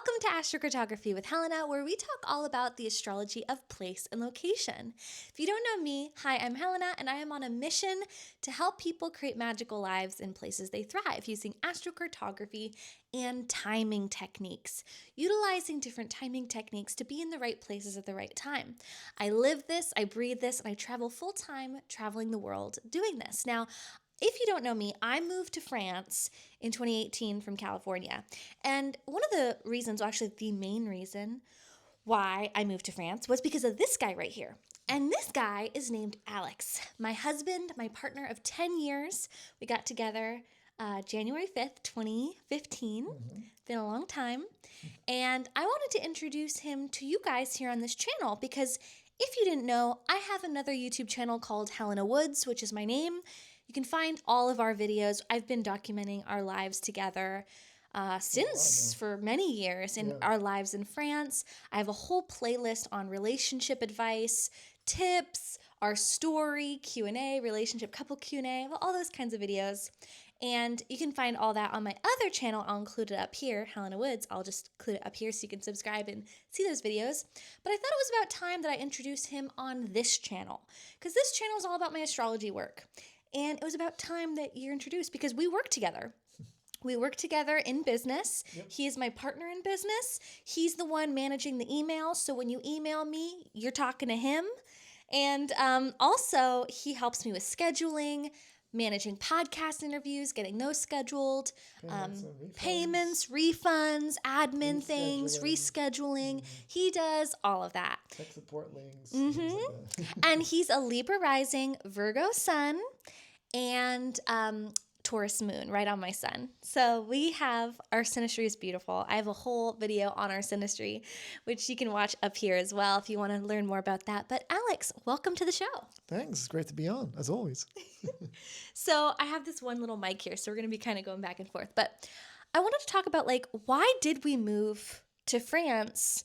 Welcome to Astrocartography with Helena, where we talk all about the astrology of place and location. If you don't know me, hi, I'm Helena, and I am on a mission to help people create magical lives in places they thrive using astrocartography and timing techniques, utilizing different timing techniques to be in the right places at the right time. I live this, I breathe this, and I travel full-time traveling the world doing this. Now, if you don't know me, I moved to France in 2018 from California. And one of the reasons, actually the main reason why I moved to France was because of this guy right here. And this guy is named Alex, my husband, my partner of 10 years. We got together January 5th, 2015. Been a long time. And I wanted to introduce him to you guys here on this channel because if you didn't know, I have another YouTube channel called Helena Woods, which is my name. You can find all of our videos. I've been documenting our lives together for many years in our lives in France. I have a whole playlist on relationship advice, tips, our story, Q&A, relationship couple Q&A, all those kinds of videos. And you can find all that on my other channel. I'll include it up here, Helena Woods. I'll just include it up here so you can subscribe and see those videos. But I thought it was about time that I introduced him on this channel because this channel is all about my astrology work. And it was about time that you're introduced because we work together. We work together in business. Yep. He is my partner in business. He's the one managing the emails. So when you email me, you're talking to him. And also, he helps me with scheduling, managing podcast interviews, getting those scheduled, payments, refunds, admin things, rescheduling. He does all of that. Tech support links. Like and he's a Libra rising, Virgo sun, and Taurus moon right on my sun. So we have, our synastry is beautiful. I have a whole video on our synastry, which you can watch up here as well if you want to learn more about that. But Alex, welcome to the show. Thanks. It's great to be on, as always. So I have this one little mic here, so we're going to be kind of going back and forth. But I wanted to talk about, like, why did we move to France?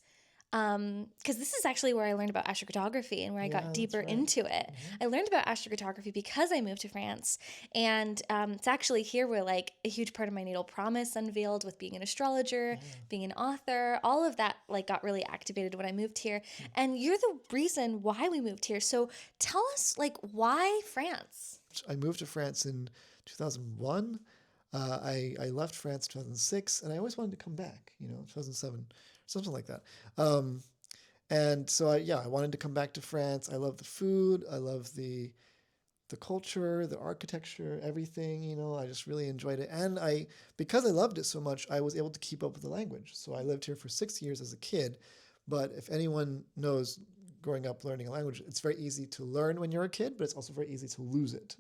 Because this is actually where I learned about astrocartography and where I got deeper into it. I learned about astrocartography because I moved to France. And it's actually here where, like, a huge part of my natal promise unveiled with being an astrologer, being an author. All of that, like, got really activated when I moved here. And you're the reason why we moved here. So tell us, like, why France? I moved to France in 2001. I left France in 2006, and I always wanted to come back, 2007. Something like that. And so I wanted to come back to France. I love the food. I love the culture, the architecture, everything, I just really enjoyed it. And because I loved it so much, I was able to keep up with the language. So I lived here for 6 years as a kid. But if anyone knows growing up learning a language, it's very easy to learn when you're a kid, but it's also very easy to lose it,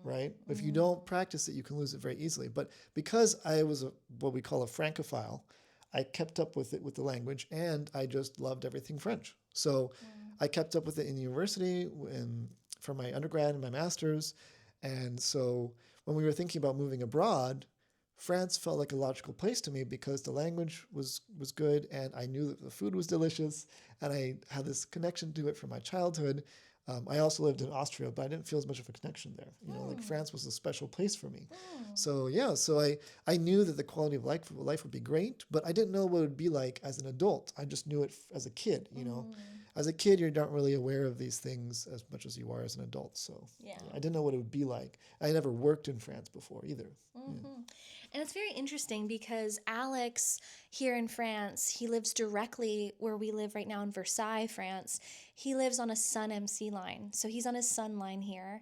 right? If you don't practice it, you can lose it very easily. But because I was what we call a francophile, I kept up with it with the language, and I just loved everything French. So I kept up with it in university for my undergrad and my master's. And so when we were thinking about moving abroad, France felt like a logical place to me because the language was good, and I knew that the food was delicious, and I had this connection to it from my childhood. I also lived in Austria, but I didn't feel as much of a connection there. Like France was a special place for me. So I knew that the quality of life would be great, but I didn't know what it would be like as an adult. I just knew it as a kid, As a kid, you're not really aware of these things as much as you are as an adult. So I didn't know what it would be like. I never worked in France before either. And it's very interesting because Alex here in France, he lives directly where we live right now in Versailles, France. He lives on a sun MC line. So he's on his sun line here,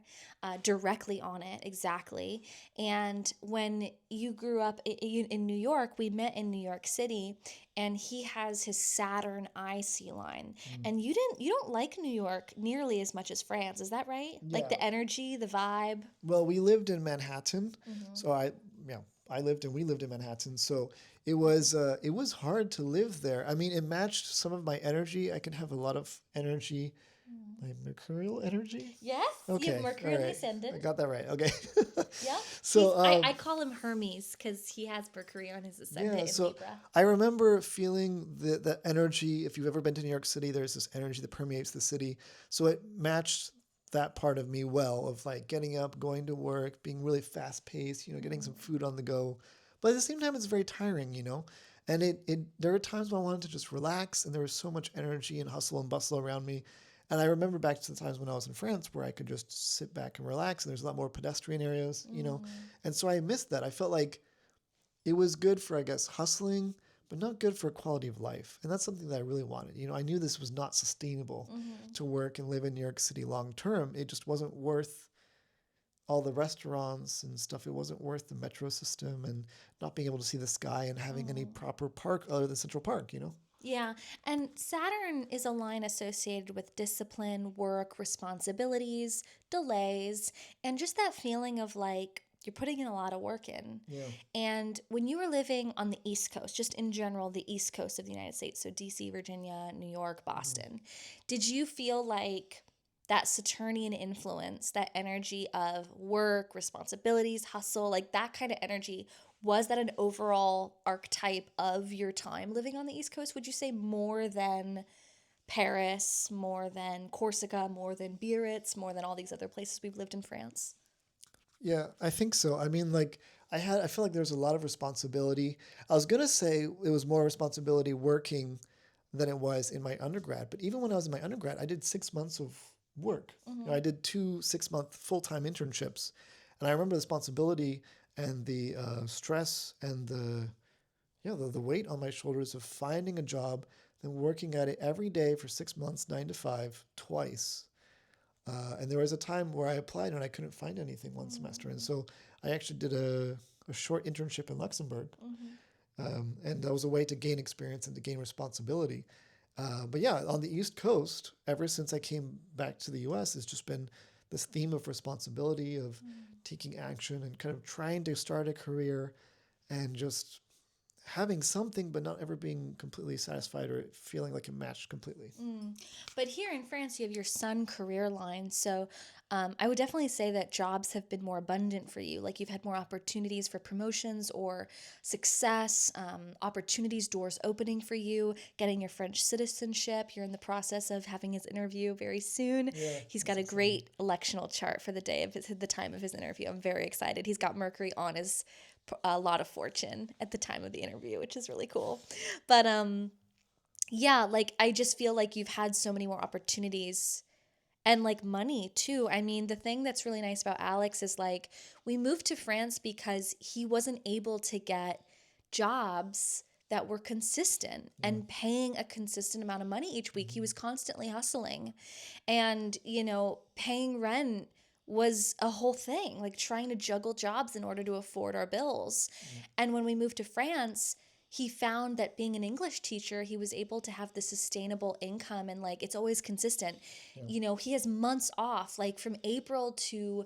directly on it, exactly. And when you grew up in New York, we met in New York City, and he has his Saturn IC line. And you don't like New York nearly as much as France, is that right? Yeah. Like the energy, the vibe? Well, we lived in Manhattan, so we lived in Manhattan, so it was hard to live there. I mean, it matched some of my energy. I can have a lot of energy, my mercurial energy. Yes, okay. You have Mercury ascendant. I got that right. Okay. Yeah. So I call him Hermes because he has Mercury on his ascendant in Libra. I remember feeling the energy. If you've ever been to New York City, there's this energy that permeates the city. So it matched that part of me well, of like getting up, going to work, being really fast paced, getting some food on the go. But at the same time, it's very tiring, And there were times when I wanted to just relax, and there was so much energy and hustle and bustle around me. And I remember back to the times when I was in France where I could just sit back and relax, and there's a lot more pedestrian areas, you know. And so I missed that. I felt like it was good for, I guess, hustling, but not good for quality of life. And that's something that I really wanted. You know, I knew this was not sustainable to work and live in New York City long term. It just wasn't worth all the restaurants and stuff. It wasn't worth the metro system and not being able to see the sky and having any proper park other than Central Park, you know? Yeah. And Saturn is a line associated with discipline, work, responsibilities, delays, and just that feeling of like you're putting in a lot of work in. Yeah. And when you were living on the East Coast, just in general, the East Coast of the United States, so DC, Virginia, New York, Boston, did you feel like that Saturnian influence, that energy of work, responsibilities, hustle, like that kind of energy, was that an overall archetype of your time living on the East Coast? Would you say more than Paris, more than Corsica, more than Biarritz, more than all these other places we've lived in France? Yeah, I think so. I mean, like, I feel like there's a lot of responsibility. I was going to say it was more responsibility working than it was in my undergrad. But even when I was in my undergrad, I did 6 months of work. You know, I did 2 6-month full-time internships. And I remember the responsibility and the stress and the weight on my shoulders of finding a job, then working at it every day for 6 months, 9 to 5, twice. And there was a time where I applied and I couldn't find anything one semester. And so I actually did a short internship in Luxembourg. And that was a way to gain experience and to gain responsibility. But yeah, on the East Coast, ever since I came back to the US, it's just been this theme of responsibility, of taking action and kind of trying to start a career and just having something but not ever being completely satisfied or feeling like it matched completely. But here in France, you have your sun career line. So I would definitely say that jobs have been more abundant for you. Like you've had more opportunities for promotions or success, opportunities, doors opening for you, getting your French citizenship. You're in the process of having his interview very soon. Yeah, He's got a great electional chart for the time of his interview. I'm very excited. He's got Mercury on his a lot of fortune at the time of the interview, which is really cool. But yeah, like I just feel like you've had so many more opportunities and like money too. I mean, the thing that's really nice about Alex is like we moved to France because he wasn't able to get jobs that were consistent and paying a consistent amount of money each week. He was constantly hustling and, you know, paying rent was a whole thing, like trying to juggle jobs in order to afford our bills. And when we moved to France, he found that being an English teacher, he was able to have the sustainable income and like it's always consistent. You know, he has months off, like from April to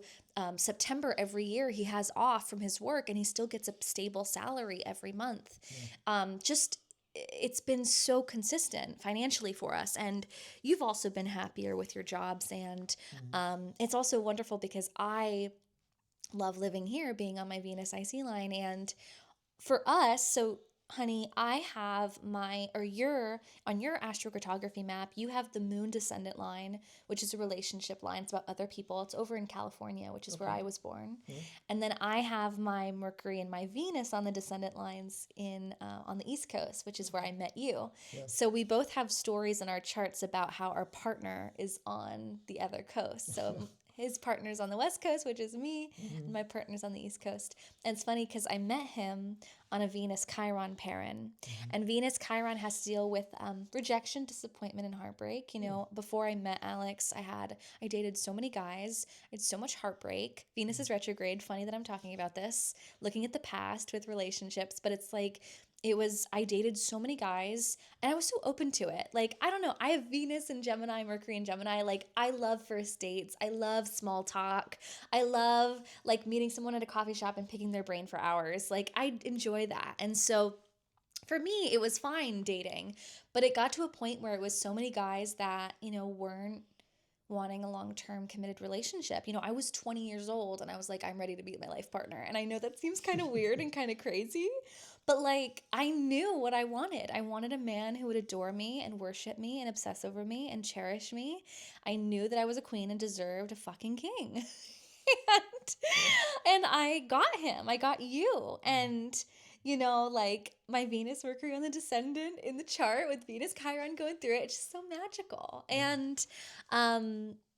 September every year, he has off from his work and he still gets a stable salary every month. Just it's been so consistent financially for us. And you've also been happier with your jobs. And it's also wonderful because I love living here, being on my Venus IC line. And for us, so honey, I have you're on your astrocartography map, you have the moon descendant line, which is a relationship line. It's about other people. It's over in California, which is where I was born. And then I have my Mercury and my Venus on the descendant lines on the East Coast, which is where I met you. So we both have stories in our charts about how our partner is on the other coast. So his partner's on the West Coast, which is me, and my partner's on the East Coast. And it's funny because I met him on a Venus Chiron pairing. And Venus Chiron has to deal with rejection, disappointment, and heartbreak. You know, before I met Alex, I dated so many guys. I had so much heartbreak. Venus is retrograde. Funny that I'm talking about this, looking at the past with relationships, but it's like I dated so many guys and I was so open to it. Like, I don't know. I have Venus and Gemini, Mercury and Gemini. Like, I love first dates. I love small talk. I love like meeting someone at a coffee shop and picking their brain for hours. Like, I enjoy that. And so for me, it was fine dating, but it got to a point where it was so many guys that, you know, weren't wanting a long-term committed relationship. You know, I was 20 years old and I was like, I'm ready to be my life partner. And I know that seems kind of weird and kind of crazy, but like I knew what I wanted. I wanted a man who would adore me and worship me and obsess over me and cherish me. I knew that I was a queen and deserved a fucking king. and I got him. I got you. And like my Venus, Mercury on the descendant in the chart with Venus, Chiron going through it. It's just so magical. And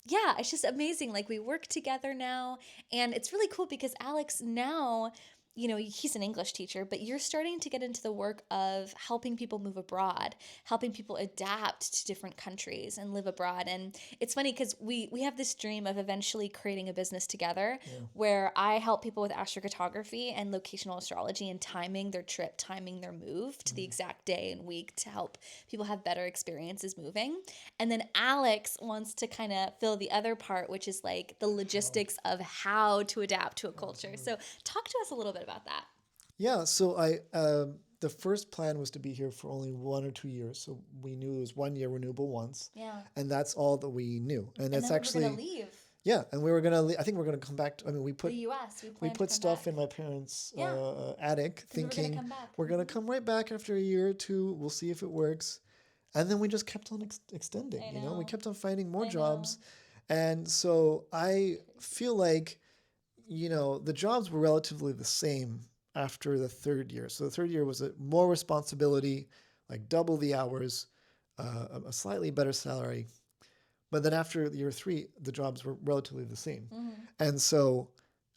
yeah, it's just amazing. Like we work together now, and it's really cool because Alex now, he's an English teacher, but you're starting to get into the work of helping people move abroad, helping people adapt to different countries and live abroad. And it's funny because we have this dream of eventually creating a business together where I help people with astrocartography and locational astrology and timing their trip, timing their move to the exact day and week to help people have better experiences moving. And then Alex wants to kind of fill the other part, which is like the logistics of how to adapt to a culture. So talk to us a little bit about that. Yeah, so the first plan was to be here for only 1 or 2 years. So we knew it was 1 year renewable once. Yeah. And that's all that we knew. And that's then actually, we're going to leave yeah, and we were going to leave. I think we're going to come back to, we put the US. we put stuff in my parents' attic thinking we're going to come right back after a year or two. We'll see if it works. And then we just kept on extending, we kept on finding more jobs. And so I feel like, the jobs were relatively the same after the third year. So the third year was more responsibility, like double the hours, a slightly better salary. But then after year 3, the jobs were relatively the same. And so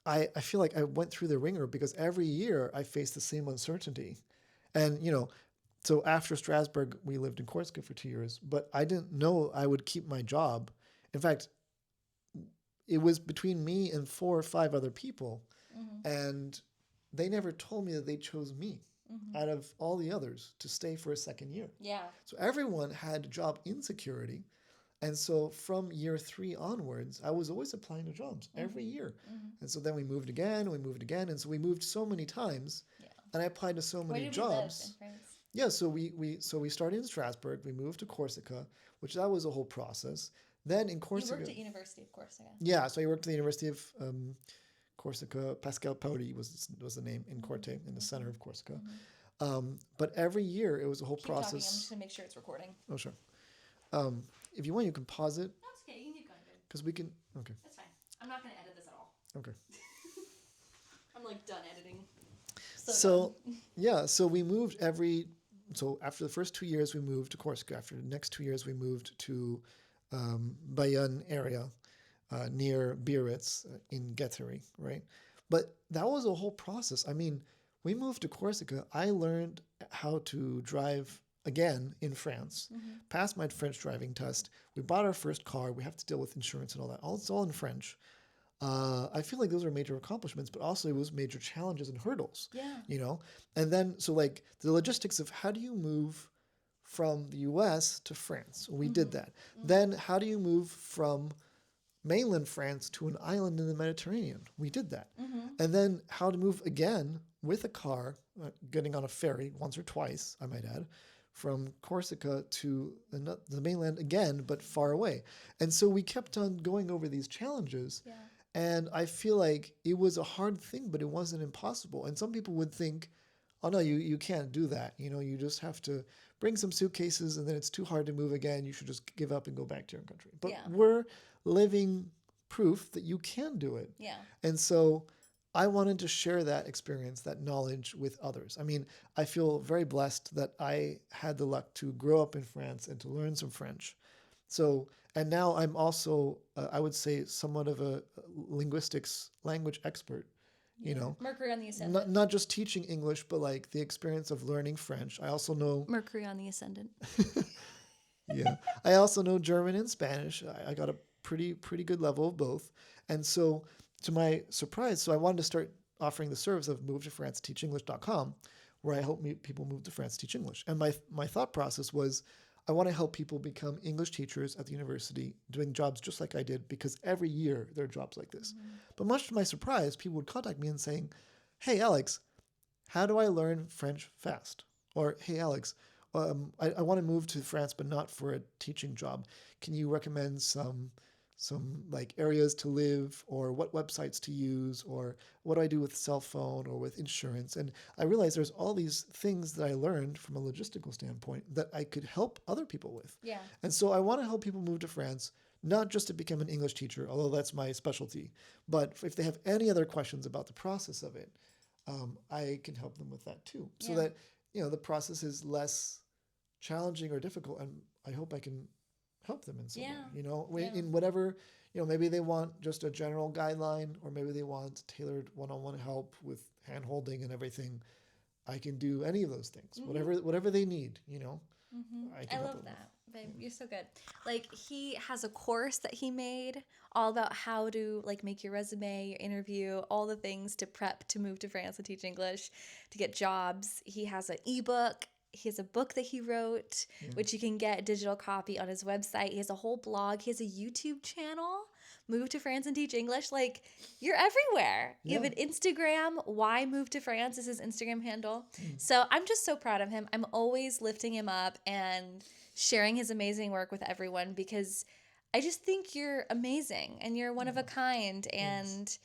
I feel like I went through the ringer because every year I faced the same uncertainty. And, so after Strasbourg, we lived in Corsica for 2 years, but I didn't know I would keep my job. In fact, it was between me and 4 or 5 other people. And they never told me that they chose me out of all the others to stay for a second year. Yeah. So everyone had job insecurity. And so from year 3 onwards, I was always applying to jobs every year. And so then we moved again. And so we moved so many times. Yeah. And I applied to so many jobs. Where did we live in France? Yeah, so we started in Strasbourg. We moved to Corsica, which that was a whole process. Then in Corsica, You worked at University of Corsica. Yeah, so I worked at the University of Corsica. Pascal Paoli was the name in Corte, in the center of Corsica. But every year it was a whole process. Talking. I'm just gonna make sure it's recording. Oh sure. If you want, you can pause it. No, it's okay. You can keep going. Because we can. Okay. That's fine. I'm not gonna edit this at all. Okay. I'm like done editing. So yeah, so we moved So after the first 2 years, we moved to Corsica. After the next 2 years, we moved to Bayonne area near Biarritz in Guéthary, right? But that was a whole process. We moved to Corsica. I learned how to drive again in France, passed my French driving test. We bought our first car. We have to deal with insurance and all that. It's all in French. I feel like those are major accomplishments, but also it was major challenges and hurdles. Yeah. And then so like the logistics of how do you move from the US to France? We did that. Then how do you move from mainland France to an island in the Mediterranean? We did that. And then how to move again with a car, getting on a ferry once or twice, I might add, from Corsica to the mainland again, but far away. And so we kept on going over these challenges. Yeah. And I feel like it was a hard thing, but it wasn't impossible. And some people would think, oh, no, you can't do that. You just have to bring some suitcases and then it's too hard to move again. You should just give up and go back to your country. But we're living proof that you can do it. Yeah. And so I wanted to share that experience, that knowledge with others. I feel very blessed that I had the luck to grow up in France and to learn some French. So, and now I'm also, I would say, somewhat of a language expert, Mercury on the Ascendant. Not just teaching English, but like the experience of learning French. I also know Mercury on the Ascendant. Yeah. I also know German and Spanish. I got a pretty good level of both. And so to my surprise, I wanted to start offering the service of movetofranceteachenglish.com, where I help people move to France to teach English. And my thought process was, I want to help people become English teachers at the university, doing jobs just like I did, because every year there are jobs like this. But much to my surprise, people would contact me and saying, hey, Alex, how do I learn French fast? Or, hey, Alex, I want to move to France, but not for a teaching job. Can you recommend some like areas to live, or what websites to use, or what do I do with cell phone or with insurance? And I realized there's all these things that I learned from a logistical standpoint that I could help other people with. Yeah. And so I want to help people move to France, not just to become an English teacher, although that's my specialty, but if they have any other questions about the process of it, I can help them with that too. So Yeah. that, the process is less challenging or difficult. And I hope I can help them in some way, Yeah. in whatever, maybe they want just a general guideline, or maybe they want tailored one-on-one help with hand holding and everything. I can do any of those things, whatever they need, I can I help love them that. Babe, you're so good. Like, he has a course that he made all about how to like make your resume, your interview, all the things to prep to move to France and teach English, to get jobs. He has an ebook. He has a book that he wrote, which you can get a digital copy on his website. He has a whole blog. He has a YouTube channel, Move to France and Teach English. Like, you're everywhere. You have an Instagram. Why Move to France is his Instagram handle. So I'm just so proud of him. I'm always lifting him up and sharing his amazing work with everyone, because I just think you're amazing and you're one of a kind. And,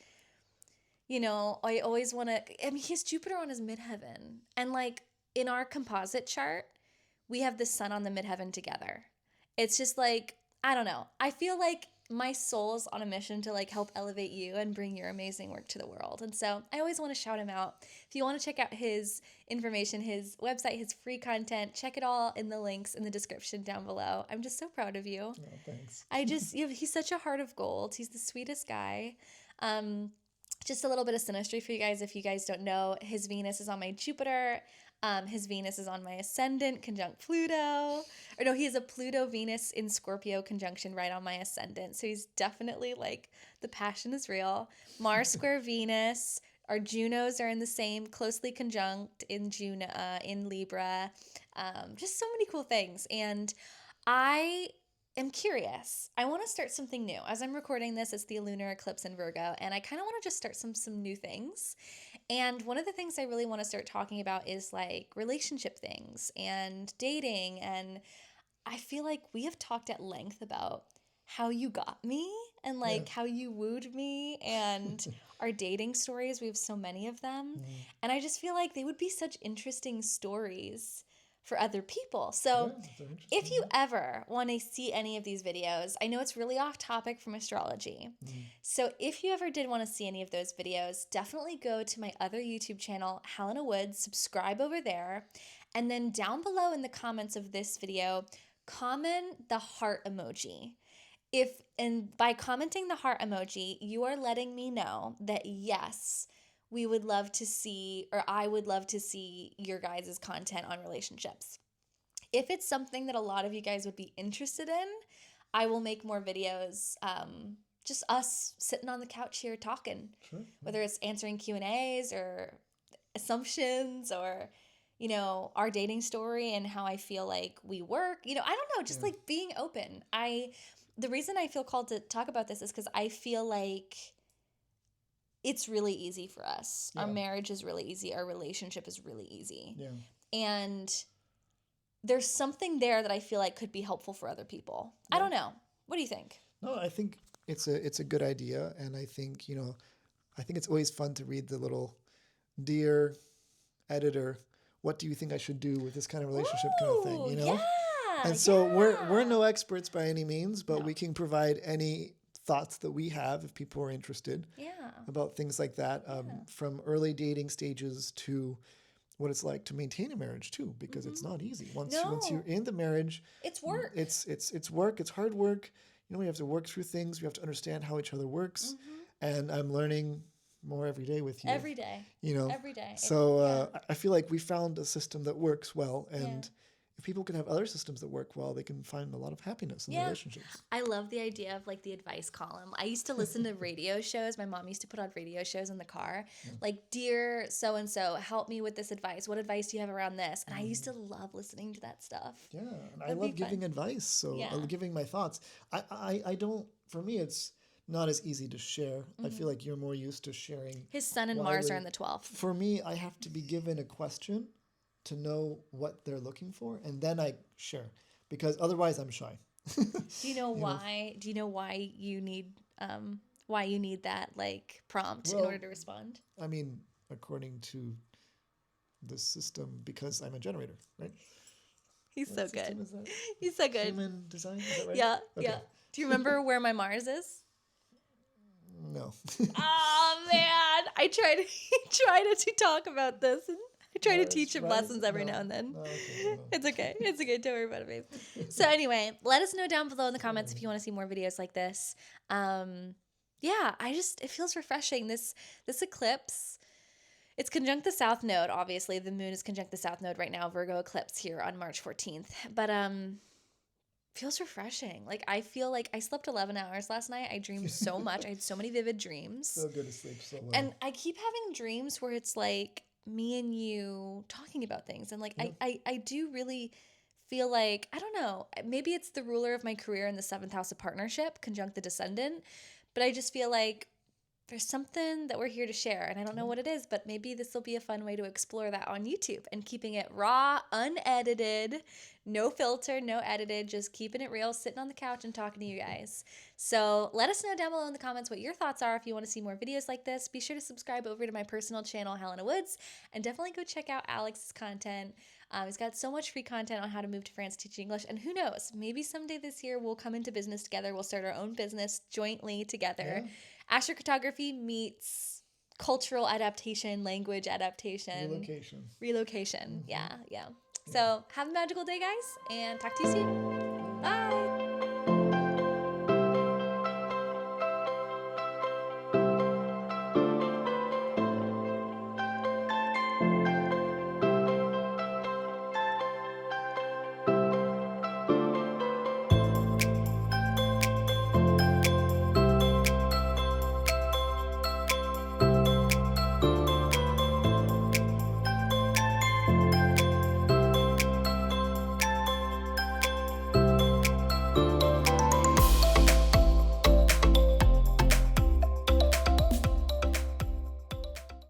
I always want to, he has Jupiter on his midheaven. And like, in our composite chart, we have the sun on the midheaven together. It's just like, I don't know. I feel like my soul's on a mission to like help elevate you and bring your amazing work to the world. And so I always want to shout him out. If you want to check out his information, his website, his free content, check it all in the links in the description down below. I'm just so proud of you. Oh, thanks. He's such a heart of gold. He's the sweetest guy. Just a little bit of synastry for you guys. If you guys don't know, his Venus is on my Jupiter. His Venus is on my ascendant, conjunct Pluto. Or no, he has a Pluto-Venus in Scorpio conjunction right on my ascendant. So he's definitely like, the passion is real. Mars square Venus. Our Junos are in the same, closely conjunct in in Libra. Just so many cool things. And I am curious. I want to start something new. As I'm recording this, it's the lunar eclipse in Virgo, and I kind of want to just start some new things. And one of the things I really want to start talking about is like relationship things and dating. And I feel like we have talked at length about how you got me and like how you wooed me and our dating stories. We have so many of them. And I just feel like they would be such interesting stories for other people. So if you ever want to see any of these videos, I know it's really off topic from astrology. So if you ever did want to see any of those videos, definitely go to my other YouTube channel, Helena Woods, subscribe over there. And then down below in the comments of this video, comment the heart emoji. And by commenting the heart emoji, you are letting me know that yes, we would love to see, or I would love to see your guys' content on relationships. If it's something that a lot of you guys would be interested in, I will make more videos, just us sitting on the couch here talking, whether it's answering Q&As or assumptions or, our dating story and how I feel like we work. I don't know, just like being open. The reason I feel called to talk about this is because I feel like it's really easy for us. Our marriage is really easy. Our relationship is really easy. And there's something there that I feel like could be helpful for other people. I don't know. What do you think? No, I think it's a good idea. And I think, I think it's always fun to read the little, dear editor, what do you think I should do with this kind of relationship kind of thing, Yeah, And so we're no experts by any means, but we can provide any thoughts that we have if people are interested about things like that, from early dating stages to what it's like to maintain a marriage too, because it's not easy. Once you're in the marriage, it's work. It's work. It's hard work. We have to work through things. We have to understand how each other works. And I'm learning more every day with you. Every day. Every day. So I feel like we found a system that works well, and if people can have other systems that work well, they can find a lot of happiness in their relationships. I love the idea of like the advice column. I used to listen to radio shows. My mom used to put on radio shows in the car. Like, dear so-and-so, help me with this advice. What advice do you have around this? And I used to love listening to that stuff. Yeah, and I love giving advice. So I love giving my thoughts. I don't, for me, it's not as easy to share. I feel like you're more used to sharing. His sun and Mars are in the 12th. For me, I have to be given a question to know what they're looking for, and then I share, because otherwise I'm shy. Do you know why? Do you know why you need that like prompt in order to respond? I mean, according to the system, because I'm a generator, right? He's so good. He's so good. Human design, is that right? Yeah. Do you remember where my Mars is? No. Oh man, I try to talk about this, and I try to Mars teach him rising? lessons every No. now and then. No, okay, no. It's okay. It's okay. Don't worry about it, babe. So anyway, let us know down below in the comments if you want to see more videos like this. Yeah, it feels refreshing. This eclipse, it's conjunct the South Node. Obviously, the moon is conjunct the South Node right now. Virgo eclipse here on March 14th. But feels refreshing. Like I feel like I slept 11 hours last night. I dreamed so much. I had so many vivid dreams. So good to sleep so well. And I keep having dreams where it's like me and you talking about things. And like I do really feel like, I don't know, maybe it's the ruler of my career in the 7th house of partnership, conjunct the descendant. But I just feel like there's something that we're here to share, and I don't know what it is, but maybe this will be a fun way to explore that on YouTube and keeping it raw, unedited, no filter, no edited, just keeping it real, sitting on the couch and talking to you guys. So let us know down below in the comments what your thoughts are if you want to see more videos like this. Be sure to subscribe over to my personal channel, Helena Woods, and definitely go check out Alex's content. He's got so much free content on how to move to France teaching English, and who knows, maybe someday this year we'll come into business together. We'll start our own business jointly together. Yeah. Astrocartography meets cultural adaptation, language adaptation. Relocation. Yeah. So have a magical day, guys, and talk to you soon. Bye.